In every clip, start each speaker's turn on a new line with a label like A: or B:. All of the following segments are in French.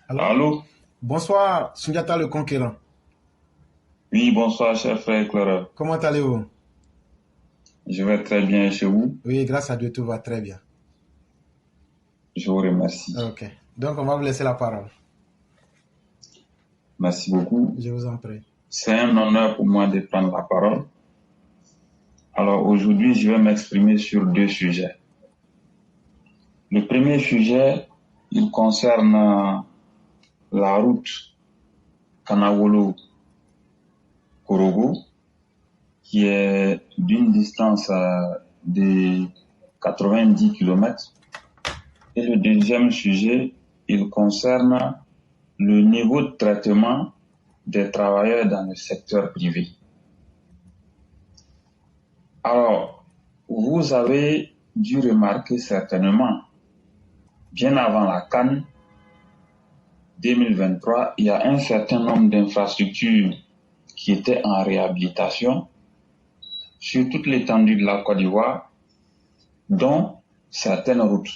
A: Alors,
B: Allô?
A: bonsoir, Sundiata le Conquérant.
B: Oui, bonsoir, cher frère Clara.
A: Comment allez-vous?
B: Je vais très bien chez vous.
A: Oui, grâce à Dieu, tout va très bien.
B: Je vous remercie.
A: Ok. Donc, on va vous laisser la parole.
B: Merci beaucoup.
A: Je vous en prie.
B: C'est un honneur pour moi de prendre la parole. Alors aujourd'hui, je vais m'exprimer sur deux sujets. Le premier sujet, il concerne la route Kanawolo-Korogo, qui est d'une distance de 90 km. Et le deuxième sujet, il concerne le niveau de traitement des travailleurs dans le secteur privé. Alors, vous avez dû remarquer certainement, bien avant la CAN 2023, il y a un certain nombre d'infrastructures qui étaient en réhabilitation sur toute l'étendue de la Côte d'Ivoire, dont certaines routes.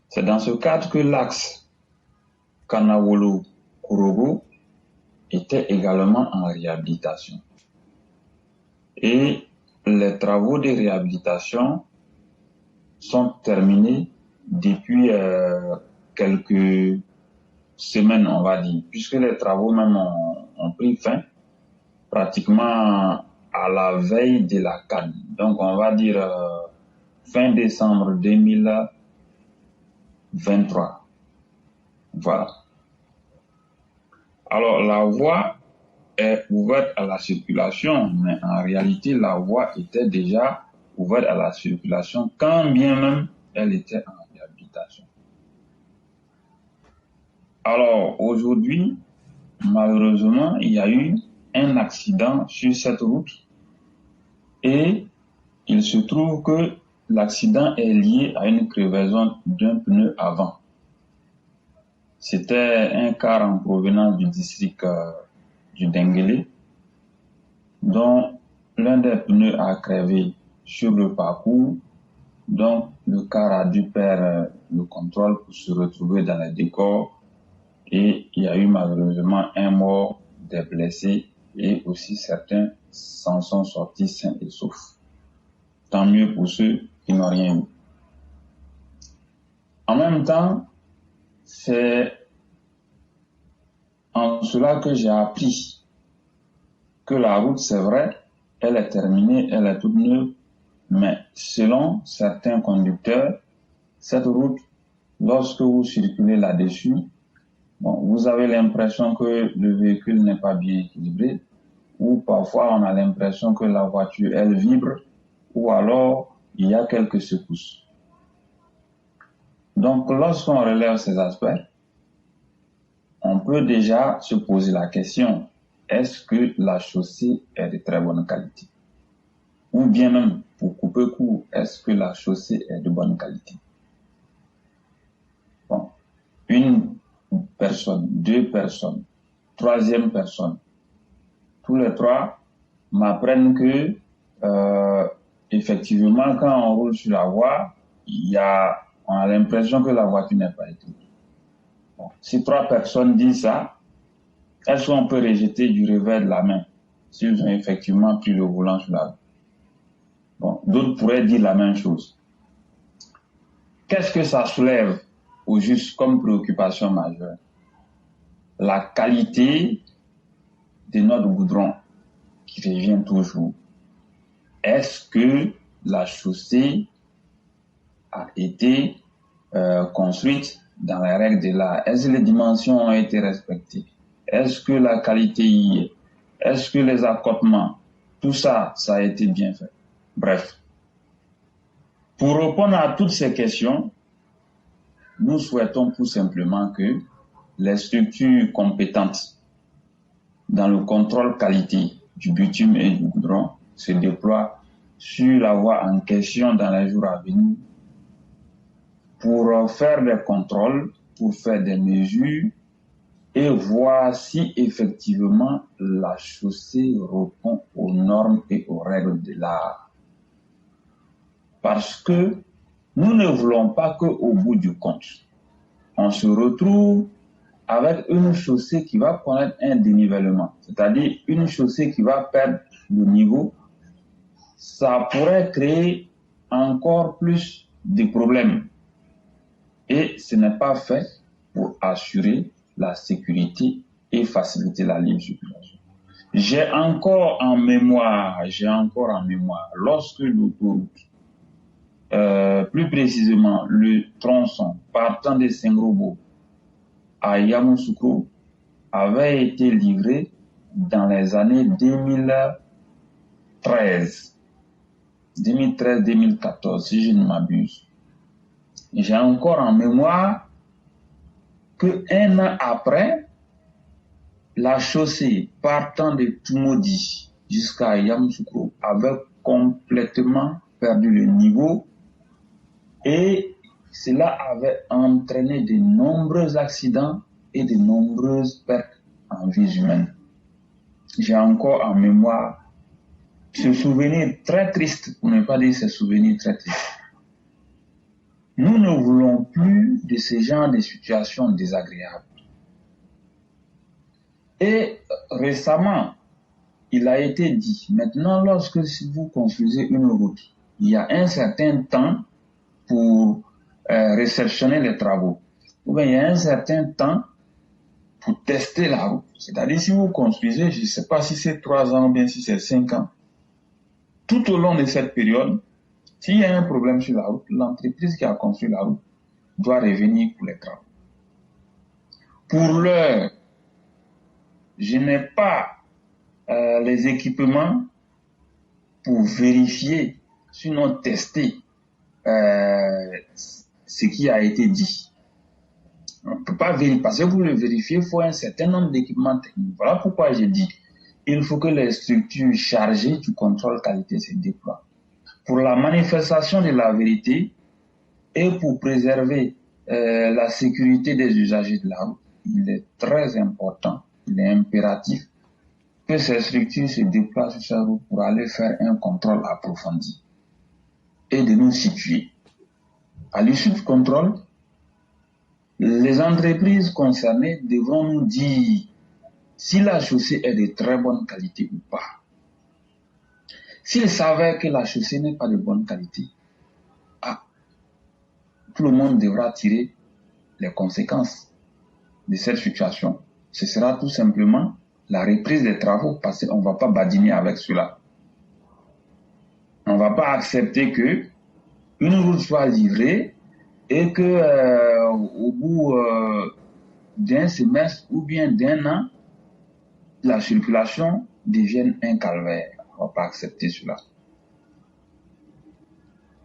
B: C'est dans ce cadre que l'axe Kanawolo-Korogo était également en réhabilitation. Et les travaux de réhabilitation sont terminés depuis quelques semaines, on va dire, puisque les travaux même ont pris fin pratiquement à la veille de la CAN. Donc on va dire fin décembre 2023. Voilà. Alors la voie est ouverte à la circulation, mais en réalité, la voie était déjà ouverte à la circulation, quand bien même elle était en réhabilitation. Alors, aujourd'hui, malheureusement, il y a eu un accident sur cette route et il se trouve que l'accident est lié à une crevaison d'un pneu avant. C'était un car en provenance du district du Denguélé, dont l'un des pneus a crevé sur le parcours, donc le car a dû perdre le contrôle pour se retrouver dans les décors et il y a eu malheureusement un mort, des blessés et aussi certains s'en sont sortis sains et saufs. Tant mieux pour ceux qui n'ont rien eu. En même temps, c'est en cela que j'ai appris que la route, c'est vrai, elle est terminée, elle est toute neuve, mais selon certains conducteurs, cette route, lorsque vous circulez là-dessus, vous avez l'impression que le véhicule n'est pas bien équilibré, ou parfois on a l'impression que la voiture, elle vibre, ou alors il y a quelques secousses. Donc lorsqu'on relève ces aspects, on peut déjà se poser la question, est-ce que la chaussée est de très bonne qualité? Ou bien même, pour couper court, est-ce que la chaussée est de bonne qualité? Bon, une personne, deux personnes, troisième personne, tous les trois m'apprennent que effectivement, quand on roule sur la voie, on a l'impression que la voiture n'est pas équilibrée. Bon, si trois personnes disent ça, est-ce qu'on peut rejeter du revers de la main s'ils ont effectivement pris le volant sur la voie? Bon, d'autres pourraient dire la même chose. Qu'est-ce que ça soulève au juste comme préoccupation majeure? La qualité de notre goudron qui revient toujours. Est-ce que la chaussée a été construite dans les règles de l'art? Est-ce que les dimensions ont été respectées? Est-ce que la qualité y est? Est-ce que les accotements, tout ça, ça a été bien fait? Bref. Pour répondre à toutes ces questions, nous souhaitons tout simplement que les structures compétentes dans le contrôle qualité du bitume et du goudron se déploient sur la voie en question dans les jours à venir pour faire des contrôles, pour faire des mesures et voir si effectivement la chaussée répond aux normes et aux règles de l'art. Parce que nous ne voulons pas qu'au bout du compte, on se retrouve avec une chaussée qui va connaître un dénivellement, c'est-à-dire une chaussée qui va perdre le niveau. Ça pourrait créer encore plus de problèmes. Et ce n'est pas fait pour assurer la sécurité et faciliter la libre circulation. J'ai encore en mémoire, lorsque l'autoroute, plus précisément le tronçon partant de Sengrobo à Yamoussoukro, avait été livré dans les années 2013-2014, si je ne m'abuse. J'ai encore en mémoire qu'un an après, la chaussée partant de Tumodi jusqu'à Yamoussoukro avait complètement perdu le niveau et cela avait entraîné de nombreux accidents et de nombreuses pertes en vies humaines. J'ai encore en mémoire ce souvenir très triste, pour ne pas dire ce souvenir très triste. Nous ne voulons plus de ce genre de situations désagréables. Et récemment, il a été dit, maintenant lorsque vous construisez une route, il y a un certain temps pour réceptionner les travaux. Ou bien il y a un certain temps pour tester la route. C'est-à-dire si vous construisez, je ne sais pas si c'est 3 ans ou bien si c'est 5 ans. Tout au long de cette période, s'il y a un problème sur la route, l'entreprise qui a construit la route doit revenir pour les travaux. Pour l'heure, je n'ai pas les équipements pour vérifier, sinon tester ce qui a été dit. On ne peut pas vérifier, parce que pour le vérifier, il faut un certain nombre d'équipements techniques. Voilà pourquoi j'ai dit, il faut que les structures chargées du contrôle qualité se déploient. Pour la manifestation de la vérité et pour préserver la sécurité des usagers de la route, il est très important, il est impératif que ces structures se déploient sur cette route pour aller faire un contrôle approfondi et de nous situer. À l'issue du contrôle, les entreprises concernées devront nous dire si la chaussée est de très bonne qualité ou pas. S'ils savaient que la chaussée n'est pas de bonne qualité, tout le monde devra tirer les conséquences de cette situation. Ce sera tout simplement la reprise des travaux parce qu'on ne va pas badiner avec cela. On ne va pas accepter que une route soit livrée et que au bout d'un semestre ou bien d'un an, la circulation devienne un calvaire. On ne va pas accepter cela.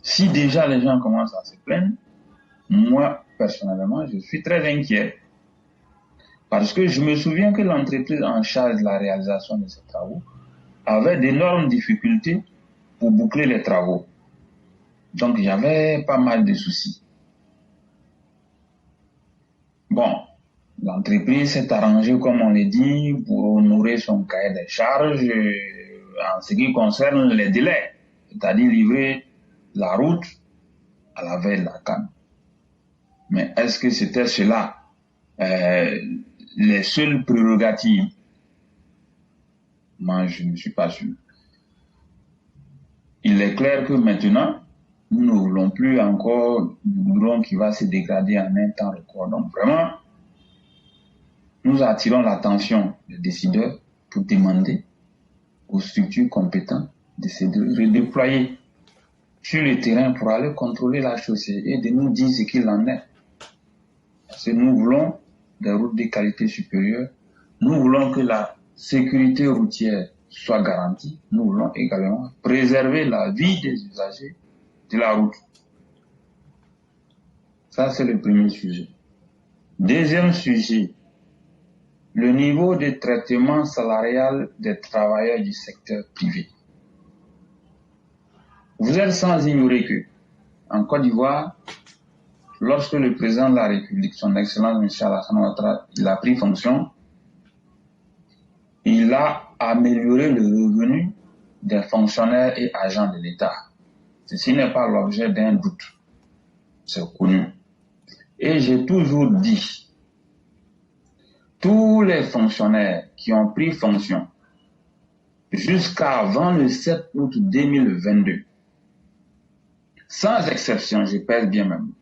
B: Si déjà les gens commencent à se plaindre, moi, personnellement, je suis très inquiet. Parce que je me souviens que l'entreprise en charge de la réalisation de ces travaux avait d'énormes difficultés pour boucler les travaux. Donc, il y avait pas mal de soucis. Bon, l'entreprise s'est arrangée, comme on l'a dit, pour honorer son cahier des charges en ce qui concerne les délais, c'est-à-dire livrer la route à la veille de la CAN. Mais est-ce que c'était cela les seules prérogatives? Moi, je ne suis pas sûr. Il est clair que maintenant, nous ne voulons plus encore du goudron qui va se dégrader en un temps record. Donc vraiment, nous attirons l'attention des décideurs pour demander aux structures compétentes de se redéployer sur le terrain pour aller contrôler la chaussée et de nous dire ce qu'il en est. Parce que nous voulons des routes de qualité supérieure. Nous voulons que la sécurité routière soit garantie. Nous voulons également préserver la vie des usagers de la route. Ça, c'est le premier sujet. Deuxième sujet, le niveau de traitement salarial des travailleurs du secteur privé. Vous êtes sans ignorer que, en Côte d'Ivoire, lorsque le président de la République, son Excellence M. Alassane Ouattara, il a pris fonction, il a amélioré le revenu des fonctionnaires et agents de l'État. Ceci n'est pas l'objet d'un doute, c'est connu. Et j'ai toujours dit, tous les fonctionnaires qui ont pris fonction jusqu'avant le 7 août 2022, sans exception, je pèse bien même,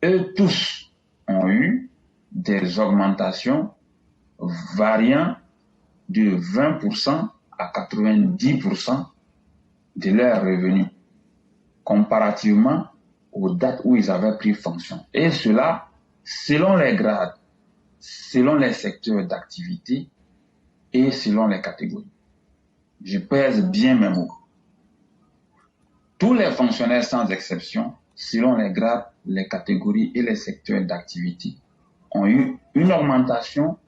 B: eux tous ont eu des augmentations variant de 20% à 90% de leurs revenus, comparativement aux dates où ils avaient pris fonction. Et cela, selon les grades, selon les secteurs d'activité et selon les catégories. Je pèse bien mes mots. Tous les fonctionnaires sans exception, selon les grades, les catégories et les secteurs d'activité, ont eu une augmentation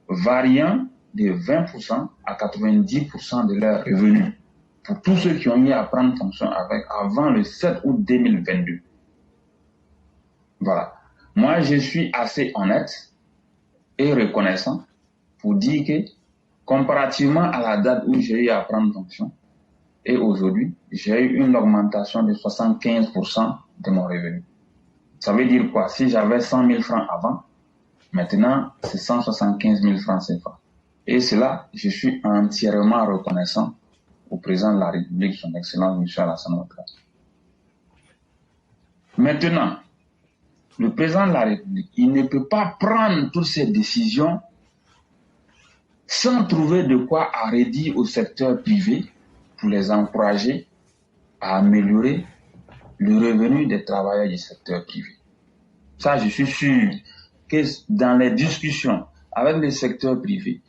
B: variant de 20% à 90% de leurs revenus. Pour tous ceux qui ont eu à prendre fonction avant le 7 août 2022. Voilà. Moi, je suis assez honnête et reconnaissant pour dire que, comparativement à la date où j'ai eu à prendre fonction, et aujourd'hui, j'ai eu une augmentation de 75% de mon revenu. Ça veut dire quoi? Si j'avais 100 000 francs avant, maintenant, c'est 175 000 francs CFA. Et cela, je suis entièrement reconnaissant au président de la République, son Excellence M. Alassane Ouattara. Maintenant, le président de la République, il ne peut pas prendre toutes ces décisions sans trouver de quoi arrêter au secteur privé pour les encourager à améliorer le revenu des travailleurs du secteur privé. Ça, je suis sûr que dans les discussions avec le secteur privé,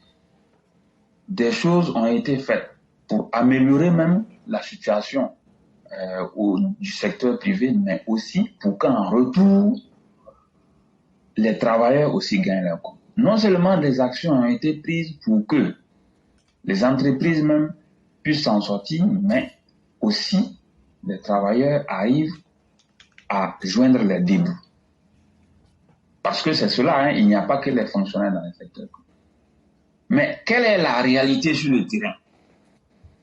B: des choses ont été faites pour améliorer même la situation du secteur privé, mais aussi pour qu'en retour, les travailleurs aussi gagnent leur compte. Non seulement des actions ont été prises pour que les entreprises même puissent s'en sortir, mais aussi les travailleurs arrivent à joindre les deux bouts. Parce que c'est cela, hein, il n'y a pas que les fonctionnaires dans le secteur privé. Mais quelle est la réalité sur le terrain?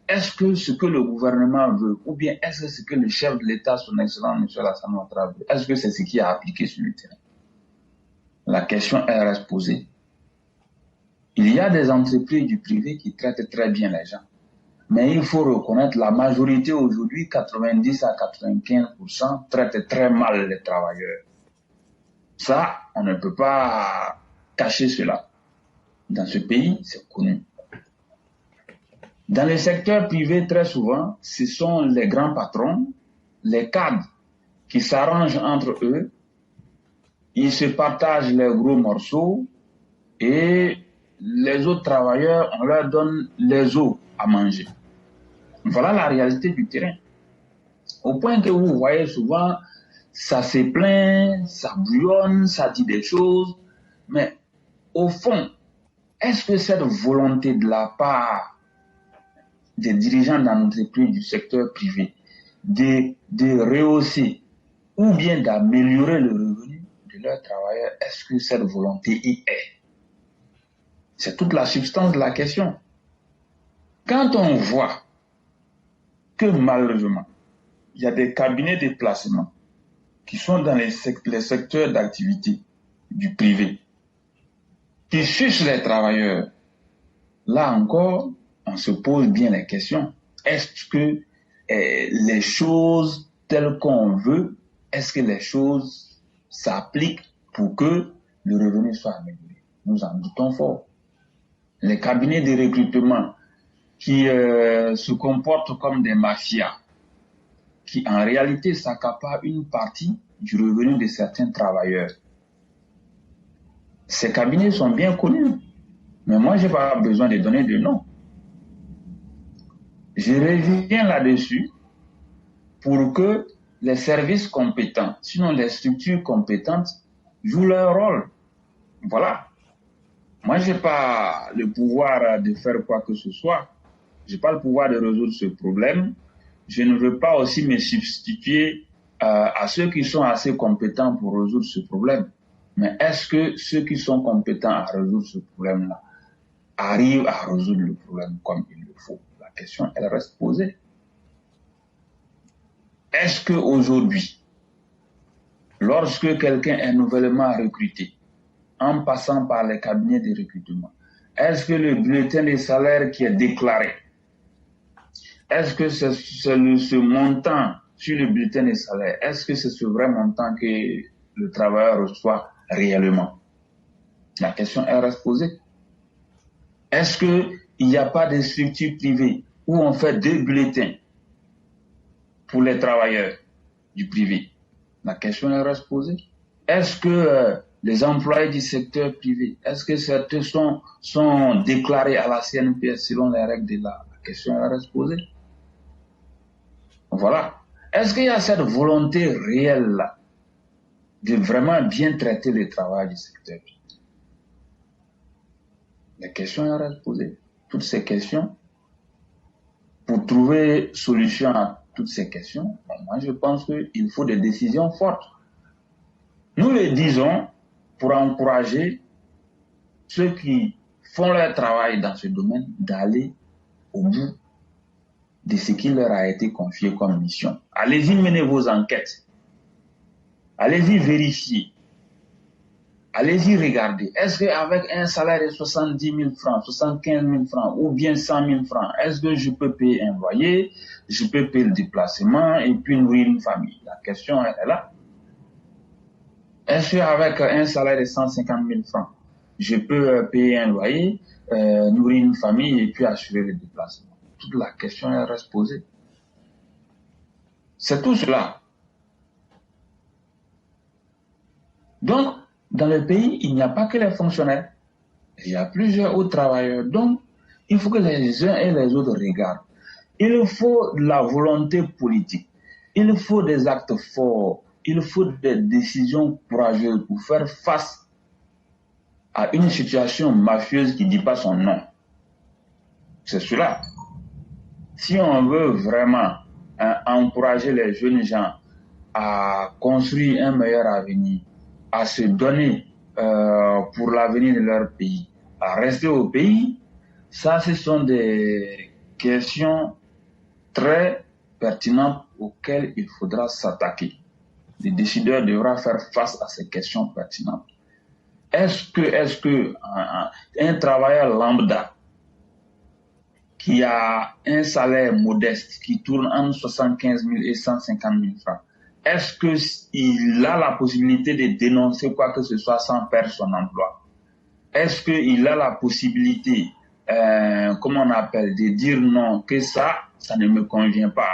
B: Est-ce que ce que le gouvernement veut, ou bien est-ce que ce que le chef de l'État, son excellent M. Alassane Ouattara veut, est-ce que c'est ce qui est appliqué sur le terrain? La question, elle reste posée. Il y a des entreprises du privé qui traitent très bien les gens. Mais il faut reconnaître la majorité aujourd'hui, 90 à 95%, traitent très mal les travailleurs. Ça, on ne peut pas cacher cela. Dans ce pays, c'est connu. Dans le secteur privé, très souvent, ce sont les grands patrons, les cadres qui s'arrangent entre eux, ils se partagent les gros morceaux et les autres travailleurs, on leur donne les os à manger. Voilà la réalité du terrain. Au point que vous voyez souvent, ça se plaint, ça bouillonne, ça dit des choses, mais au fond, est-ce que cette volonté de la part des dirigeants d'entreprises du secteur privé de rehausser ou bien d'améliorer le revenu de leurs travailleurs, est-ce que cette volonté y est? C'est toute la substance de la question. Quand on voit que malheureusement, il y a des cabinets de placement qui sont dans les secteurs d'activité du privé, qui cherchent les travailleurs, là encore, on se pose bien les questions. Est-ce que les choses telles qu'on veut, est-ce que les choses s'appliquent pour que le revenu soit amélioré? Nous en doutons fort. Les cabinets de recrutement qui se comportent comme des mafias, qui en réalité s'accaparent une partie du revenu de certains travailleurs. Ces cabinets sont bien connus, mais moi, je n'ai pas besoin de donner de nom. Je reviens là-dessus pour que les services compétents, sinon les structures compétentes, jouent leur rôle. Voilà. Moi, je n'ai pas le pouvoir de faire quoi que ce soit. Je n'ai pas le pouvoir de résoudre ce problème. Je ne veux pas aussi me substituer à ceux qui sont assez compétents pour résoudre ce problème. Mais est-ce que ceux qui sont compétents à résoudre ce problème-là arrivent à résoudre le problème comme il le faut? La question, elle reste posée. Est-ce qu'aujourd'hui, lorsque quelqu'un est nouvellement recruté, en passant par les cabinets de recrutement, est-ce que le bulletin de salaire qui est déclaré, est-ce que c'est ce montant sur le bulletin de salaire, est-ce que c'est ce vrai montant que le travailleur reçoit réellement? La question reste posée. Est-ce qu'il n'y a pas de structure privée où on fait 2 bulletins pour les travailleurs du privé? La question reste posée. Est-ce que les employés du secteur privé, est-ce que certains sont déclarés à la CNPS selon les règles de l'art? La question reste posée. Voilà. Est-ce qu'il y a cette volonté réelle-là de vraiment bien traiter le travail du secteur privé? Les questions restent posées. Toutes ces questions, pour trouver solution à toutes ces questions, moi je pense qu'il faut des décisions fortes. Nous le disons pour encourager ceux qui font leur travail dans ce domaine d'aller au bout de ce qui leur a été confié comme mission. Allez-y mener vos enquêtes. Allez-y vérifier. Allez-y regarder. Est-ce qu'avec un salaire de 70 000 francs, 75 000 francs ou bien 100 000 francs, est-ce que je peux payer un loyer, je peux payer le déplacement et puis nourrir une famille? La question est là. Est-ce qu'avec un salaire de 150 000 francs, je peux payer un loyer, nourrir une famille et puis assurer le déplacement? Toute la question reste posée. C'est tout cela. Donc, dans le pays, il n'y a pas que les fonctionnaires. Il y a plusieurs autres travailleurs. Donc, il faut que les uns et les autres regardent. Il faut de la volonté politique. Il faut des actes forts. Il faut des décisions courageuses pour faire face à une situation mafieuse qui ne dit pas son nom. C'est cela. Si on veut vraiment encourager les jeunes gens à construire un meilleur avenir, à se donner pour l'avenir de leur pays, à rester au pays, ça, ce sont des questions très pertinentes auxquelles il faudra s'attaquer. Les décideurs devront faire face à ces questions pertinentes. Est-ce que un travailleur lambda qui a un salaire modeste, qui tourne entre 75 000 et 150 000 francs, est-ce qu'il a la possibilité de dénoncer quoi que ce soit sans perdre son emploi? Est-ce qu'il a la possibilité, comment on appelle, de dire non, que ça ne me convient pas,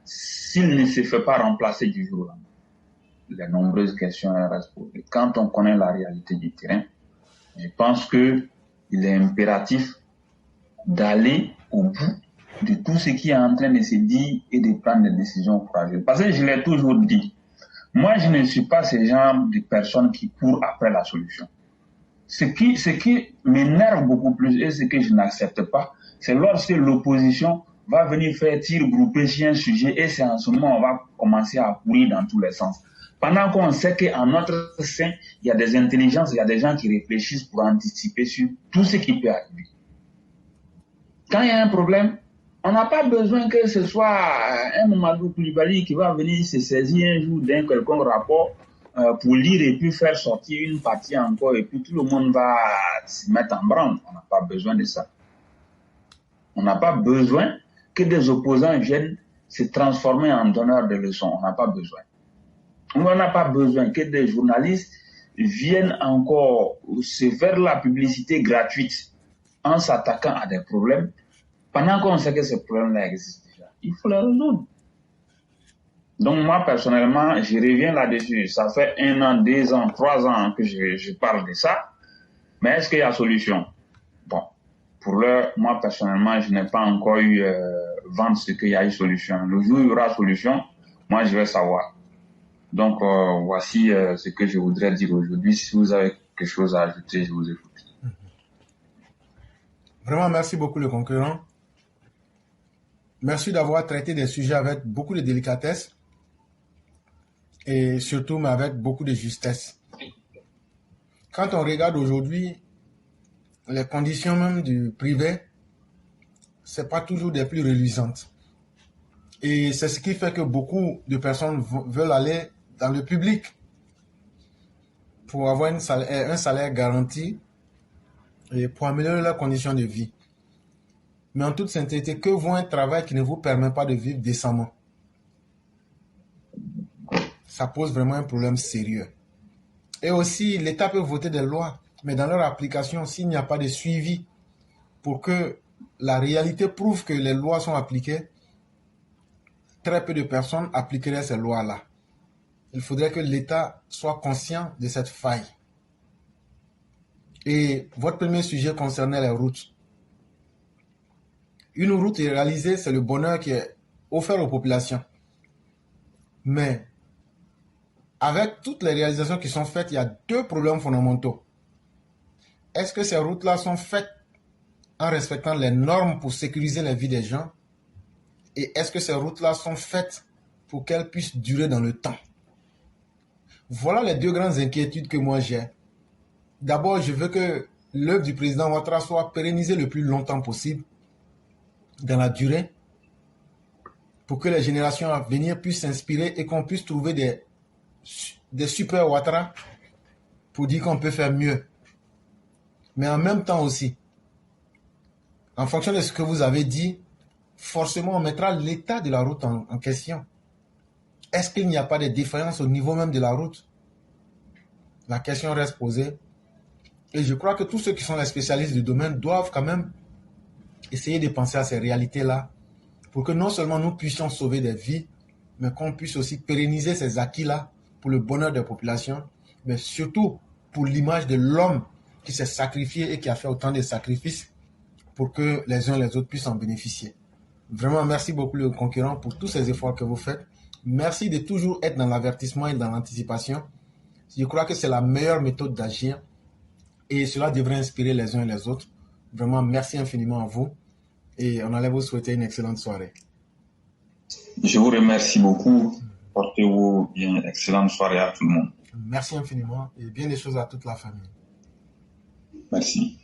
B: s'il ne se fait pas remplacer du jour au lendemain? Les nombreuses questions restent posées. Quand on connaît la réalité du terrain, je pense qu'il est impératif d'aller au bout de tout ce qui est en train de se dire et de prendre des décisions courageuses. Parce que je l'ai toujours dit, moi je ne suis pas ce genre de personne qui court après la solution. Ce qui m'énerve beaucoup plus et ce que je n'accepte pas, c'est lorsque l'opposition va venir faire tir groupé sur un sujet et c'est en ce moment qu'on va commencer à courir dans tous les sens. Pendant qu'on sait qu'en notre sein, il y a des intelligences, il y a des gens qui réfléchissent pour anticiper sur tout ce qui peut arriver. Quand il y a un problème, on n'a pas besoin que ce soit un Mamadou Koulibaly qui va venir se saisir un jour d'un quelconque rapport pour lire et puis faire sortir une partie encore et puis tout le monde va se mettre en branle. On n'a pas besoin de ça. On n'a pas besoin que des opposants viennent se transformer en donneurs de leçons. On n'a pas besoin. On n'a pas besoin que des journalistes viennent encore se faire la publicité gratuite en s'attaquant à des problèmes pendant qu'on sait que ces problèmes-là existent déjà. Il faut les résoudre. Donc moi, personnellement, je reviens là-dessus. Ça fait 1 an, 2 ans, 3 ans que je parle de ça. Mais est-ce qu'il y a solution? Bon, pour l'heure, moi, personnellement, je n'ai pas encore eu vent de ce qu'il y a eu solution. Le jour où il y aura solution, moi, je vais savoir. Donc, voici ce que je voudrais dire aujourd'hui. Si vous avez quelque chose à ajouter, je vous écoute.
A: Vraiment, merci beaucoup, le concurrent. Merci d'avoir traité des sujets avec beaucoup de délicatesse et surtout, mais avec beaucoup de justesse. Quand on regarde aujourd'hui les conditions même du privé, c'est pas toujours des plus reluisantes. Et c'est ce qui fait que beaucoup de personnes veulent aller dans le public. pour avoir un salaire garanti et pour améliorer leurs conditions de vie. Mais en toute sincérité, que vaut un travail qui ne vous permet pas de vivre décemment? Ça pose vraiment un problème sérieux. Et aussi, l'État peut voter des lois, mais dans leur application, s'il n'y a pas de suivi pour que la réalité prouve que les lois sont appliquées, très peu de personnes appliqueraient ces lois-là. Il faudrait que l'État soit conscient de cette faille. Et votre premier sujet concernait les routes. Une route réalisée, c'est le bonheur qui est offert aux populations. Mais avec toutes les réalisations qui sont faites, il y a deux problèmes fondamentaux. Est-ce que ces routes-là sont faites en respectant les normes pour sécuriser la vie des gens? Et est-ce que ces routes-là sont faites pour qu'elles puissent durer dans le temps? Voilà les deux grandes inquiétudes que moi j'ai. D'abord, je veux que l'œuvre du président Ouattara soit pérennisée le plus longtemps possible dans la durée pour que les générations à venir puissent s'inspirer et qu'on puisse trouver des super Ouattara pour dire qu'on peut faire mieux. Mais en même temps aussi, en fonction de ce que vous avez dit, forcément on mettra l'état de la route en question. Est-ce qu'il n'y a pas de défaillances au niveau même de la route? La question reste posée. Et je crois que tous ceux qui sont les spécialistes du domaine doivent quand même essayer de penser à ces réalités-là pour que non seulement nous puissions sauver des vies, mais qu'on puisse aussi pérenniser ces acquis-là pour le bonheur des populations, mais surtout pour l'image de l'homme qui s'est sacrifié et qui a fait autant de sacrifices pour que les uns et les autres puissent en bénéficier. Vraiment, merci beaucoup le concurrent pour tous ces efforts que vous faites. Merci de toujours être dans l'avertissement et dans l'anticipation. Je crois que c'est la meilleure méthode d'agir et cela devrait inspirer les uns et les autres. Vraiment, merci infiniment à vous et on allait vous souhaiter une excellente soirée.
B: Je vous remercie beaucoup. Portez-vous bien. Excellente soirée à tout le monde.
A: Merci infiniment et bien des choses à toute la famille.
B: Merci.